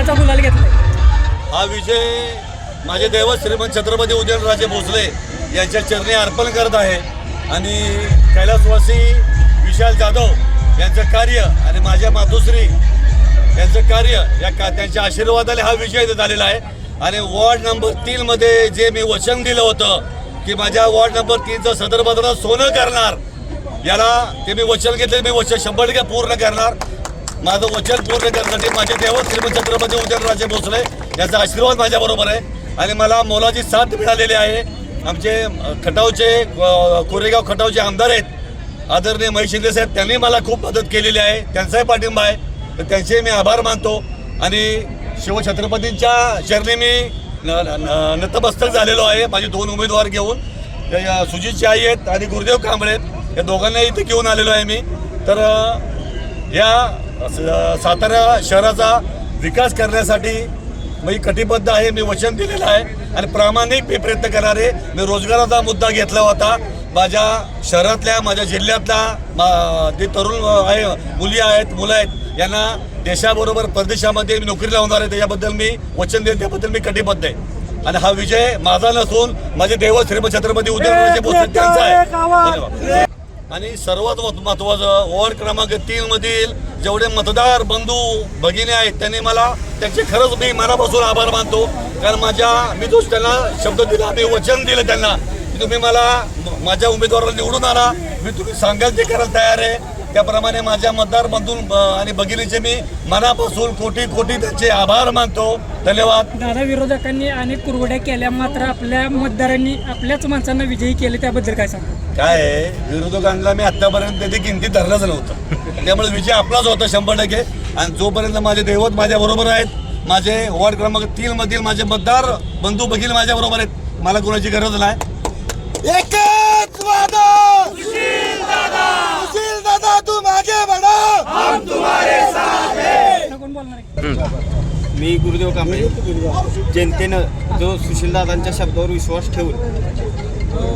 विजयाचा गुलाल घेतलाय। हा विजय माझे दैवत श्रीमंत छत्रपती उदयनराजे भोसले यांच्या चरणी अर्पण करत आहे आणि कैलासवासी विशाल जाधव यांचं कार्य आणि माझ्या मातोश्री यांचं कार्य त्यांच्या आशीर्वादाने हा विजय झालेला आहे। आणि वॉर्ड नंबर 3 मध्ये जे मी वचन दिलं होतं की माझ्या वॉर्ड नंबर 3चं सदर बदल सोनं करणार, याला ते मी वचन घेतले, मी वचन 100% पूर्ण करणार। माझं वचन पूर्ण करण्यासाठी माझे दैवत श्रीमंत छत्रपती उदयनराजे भोसले यांचा आशीर्वाद माझ्याबरोबर आहे आणि मला मोलाची साथ मिळालेली आहे। आमचे खटावचे कोरेगाव खटावचे आमदार आहेत आदरणीय महेश शिंदे साहेब, त्यांनी मला खूप मदत केलेली आहे, त्यांचाही पाठिंबा आहे, तर त्यांचे मी आभार मानतो। आणि शिवछत्रपतींच्या चरणी मी नतमस्तक झालेलो आहे। माझे 2 उमेदवार घेऊन सुजितची आई आहेत आणि गुरुदेव कांबळे आहेत, या दोघांनाही इथे घेऊन आलेलो आहे मी। तर या सातारा शहराचा विकास करण्यासाठी मी कटिबद्ध आहे, मी वचन दिलेलं आहे आणि प्रामाणिक मी प्रयत्न करणार आहे। मी रोजगाराचा मुद्दा घेतला होता, माझ्या शहरातल्या माझ्या जिल्ह्यातल्या जे तरुण आहे मुली आहेत मुलं आहेत यांना देशाबरोबर परदेशामध्ये मी नोकरी लावणार आहे, त्याच्याबद्दल मी वचन देत, त्याबद्दल मी कटिबद्ध आहे। आणि हा विजय माझा नसून माझे दैवत श्रीमंत छत्रपती उदयनराजे भोसले त्यांचा आहे। आणि सर्वात महत्त्वाचं वॉर्ड क्रमांक 3 मधील जेवढे मतदार बंधू भगिनी आहेत त्यांनी मला त्यांचे खरंच मी मनापासून आभार मानतो, कारण मी जो त्यांना शब्द दिला, मी वचन दिलं त्यांना की तुम्ही मला माझ्या उमेदवाराला निवडून आणा, मी तुम्ही सांगाल ते करायला तयार आहे। त्याप्रमाणे माझ्या मतदार बंधू आणि भगिनीचे मी मनापासून कोटी कोटी त्यांचे आभार मानतो। धन्यवाद। दादा, विरोधकांनी अनेक कुरवड्या केल्या मात्र आपल्या मतदारांनी आपल्याच माणसांना विजयी केले, त्याबद्दल काय सांगतो? काय आहे, विरोधकांना मी आतापर्यंत त्याची किमती धरलंच नव्हतं, त्यामुळे विजय आपलाच होता 100%। आणि जोपर्यंत माझे दैवत माझ्या बरोबर आहेत, माझे वॉर्ड क्रमांक 3 मधील माझे मतदार बंधू भगिनी माझ्या बरोबर आहेत, मला कोणाची गरज नाही। एकच वादा, सुशील दादा तुम आगे बढ़ो, हम तुम्हारे साथ हैं। कोण बोलणार आहे? मी गुरुदेव कांबळे। जनतेनं जो सुशीलदादांच्या शब्दावर विश्वास ठेवून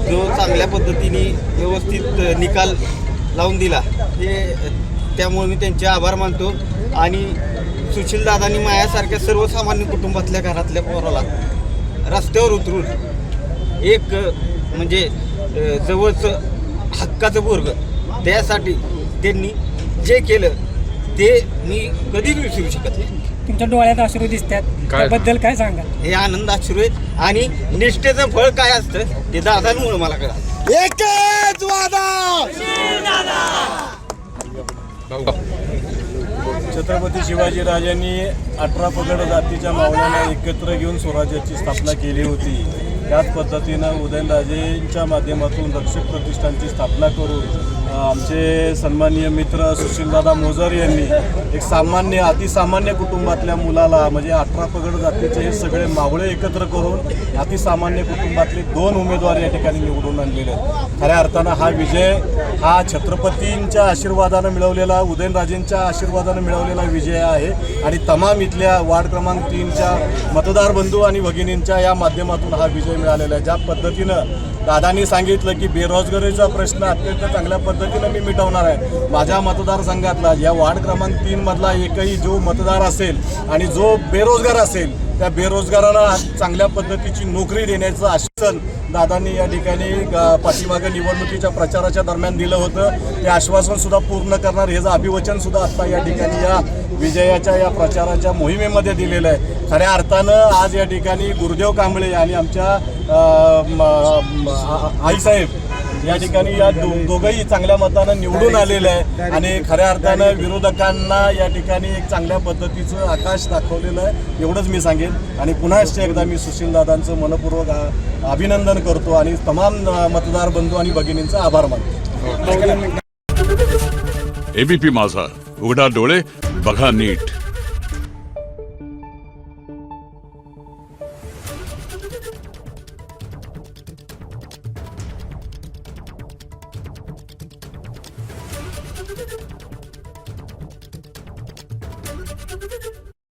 जो चांगल्या पद्धतीने व्यवस्थित निकाल लावून दिला, त्यामुळे मी त्यांचे आभार मानतो। आणि सुशीलदादांनी माझ्यासारख्या सर्वसामान्य कुटुंबातल्या घरातल्या पोराला रस्त्यावर उतरून एक म्हणजे जवळचं हक्काचं पोरग, त्यासाठी त्यांनी जे केलं ते मी कधीच विसरू शकत नाही। तुमच्या डोळ्यात अश्रू दिसतात, त्याबद्दल काय सांगाल? हे आनंद अश्रू आहेत आणि निष्ठेचं फळ काय असतं ते दादांमुळे मला कळलं। एकच वादा, छत्रपती शिवाजीराजांनी 18 पगड जातीच्या मावळ्यांना एकत्र घेऊन स्वराज्याची स्थापना केली होती। त्याच पद्धतीनं उदयनराजेंच्या माध्यमातून रक्षक प्रतिष्ठानची स्थापना करून आमचे सन्माननीय मित्र सुशीलदादा मोजर यांनी एक अतिसामान्य कुटुंबातल्या मुलाला म्हणजे 18 पगड जातीचे हे सगळे मावळे एकत्र करून अतिसामान्य कुटुंबातले 2 उमेदवार या ठिकाणी निवडून आणलेले आहेत। खऱ्या अर्थानं हा विजय हा छत्रपतींच्या आशीर्वादानं मिळवलेला, उदयनराजेंच्या आशीर्वादानं मिळवलेला विजय आहे आणि तमाम इथल्या वार्ड क्रमांक 3च्या मतदार बंधू आणि भगिनींच्या या माध्यमातून हा विजय मिळालेला आहे। ज्या पद्धतीनं दादांनी सांगितलं की बेरोजगारीचा प्रश्न अत्यंत चांगल्या पद्धतीनं मी मिटवणार आहे। माझ्या मतदारसंघातला या वार्ड क्रमांक 3 मधला एकही जो मतदार असेल आणि जो बेरोजगार असेल त्या बेरोजगाराला चांगल्या पद्धतीची नोकरी देण्याचं आश्वासन दादांनी या ठिकाणी पाठीमागे निवडणुकीच्या प्रचाराच्या दरम्यान दिलं होतं। ते आश्वासन सुद्धा पूर्ण करणार हेच अभिवचन सुद्धा आता या ठिकाणी या विजयाच्या या प्रचाराच्या मोहिमेमध्ये दिलेलं आहे। खऱ्या अर्थानं आज या ठिकाणी गुरुदेव कांबळे आणि आमच्या आईसाहेब या ठिकाणी या दोघंही चांगल्या मतानं निवडून आलेलं आहे आणि खऱ्या अर्थानं विरोधकांना या ठिकाणी एक चांगल्या पद्धतीचं आकाश दाखवलेलं आहे, एवढंच मी सांगेन। आणि पुन्हा एकदा मी सुशीलदादांचं मनपूर्वक अभिनंदन करतो आणि तमाम मतदार बंधू आणि भगिनींचा आभार मानतो। एबीपी माझा, उघडा डोळे बघा नीट। you